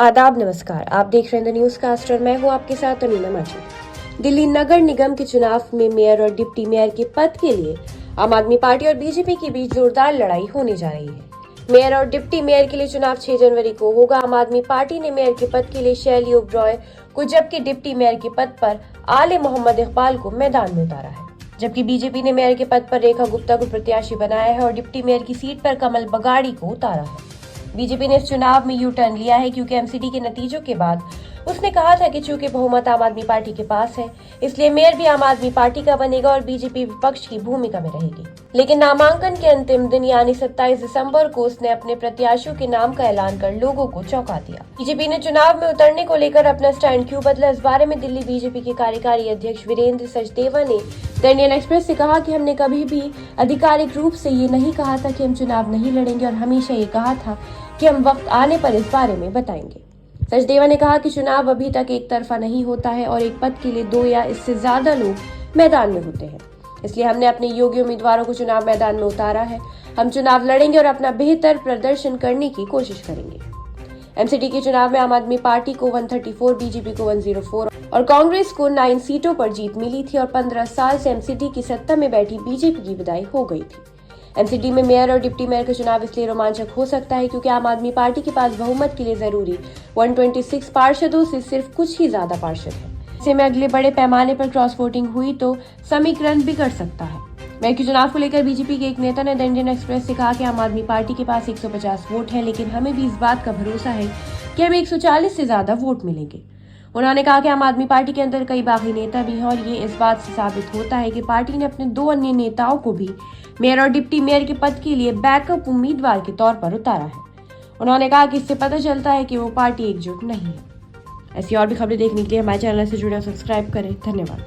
आदाब नमस्कार, आप देख रहे हैं द न्यूज कास्ट और मैं हूं आपके साथ अनीना माची। दिल्ली नगर निगम के चुनाव में मेयर और डिप्टी मेयर के पद के लिए आम आदमी पार्टी और बीजेपी के बीच जोरदार लड़ाई होने जा रही है। मेयर और डिप्टी मेयर के लिए चुनाव 6 जनवरी को होगा। आम आदमी पार्टी ने मेयर के पद के लिए शैली ओबरॉय को, जबकि डिप्टी मेयर के पद पर आले मोहम्मद इकबाल को मैदान में उतारा है। जबकि बीजेपी ने मेयर के पद पर रेखा गुप्ता को प्रत्याशी बनाया है और डिप्टी मेयर की सीट पर कमल बगाड़ी को उतारा है। बीजेपी ने इस चुनाव में यू टर्न लिया है क्योंकि एमसीडी के नतीजों के बाद उसने कहा था कि चूंकि बहुमत आम आदमी पार्टी के पास है, इसलिए मेयर भी आम आदमी पार्टी का बनेगा और बीजेपी विपक्ष की भूमिका में रहेगी। लेकिन नामांकन के अंतिम दिन यानी 27 दिसंबर को उसने अपने प्रत्याशियों के नाम का ऐलान कर लोगों को चौंका दिया। बीजेपी ने चुनाव में उतरने को लेकर अपना स्टैंड क्यों बदला, इस बारे में दिल्ली बीजेपी के कार्यकारी अध्यक्ष वीरेंद्र सचदेवा ने द इंडियन एक्सप्रेस से कहा कि हमने कभी भी आधिकारिक रूप से ये नहीं कहा था कि हम चुनाव नहीं लड़ेंगे और हमेशा ये कहा था कि हम वक्त आने पर इस बारे में बताएंगे। सचदेवा ने कहा कि चुनाव अभी तक एक तरफा नहीं होता है और एक पद के लिए 2 या इससे ज्यादा लोग मैदान में होते हैं, इसलिए हमने अपने योग्य उम्मीदवारों को चुनाव मैदान में उतारा है। हम चुनाव लड़ेंगे और अपना बेहतर प्रदर्शन करने की कोशिश करेंगे। एमसीडी के चुनाव में आम आदमी पार्टी को 134, बीजेपी को 104 और कांग्रेस को 9 सीटों पर जीत मिली थी और 15 साल से एमसीडी की सत्ता में बैठी बीजेपी की विदाई हो गई थी। एमसीडी में मेयर और डिप्टी मेयर का चुनाव इसलिए रोमांचक हो सकता है क्योंकि आम आदमी पार्टी के पास बहुमत के लिए जरूरी 126 पार्षदों से सिर्फ कुछ ही ज्यादा पार्षद है। ऐसे में अगले बड़े पैमाने पर क्रॉस वोटिंग हुई तो समीकरण बिगड़ सकता है। मेयर के चुनाव को लेकर बीजेपी के एक नेता ने द इंडियन एक्सप्रेस से कहा कि आम आदमी पार्टी के पास 150 वोट है, लेकिन हमें भी इस बात का भरोसा है कि हमें 140 से ज्यादा वोट मिलेंगे। उन्होंने कहा कि आम आदमी पार्टी के अंदर कई बागी नेता भी हैं और ये इस बात से साबित होता है कि पार्टी ने अपने 2 अन्य नेताओं को भी मेयर और डिप्टी मेयर के पद के लिए बैकअप उम्मीदवार के तौर पर उतारा है। उन्होंने कहा कि इससे पता चलता है कि वो पार्टी एकजुट नहीं है। ऐसी और भी खबरें देखने के लिए हमारे चैनल से जुड़े सब्सक्राइब करें। धन्यवाद।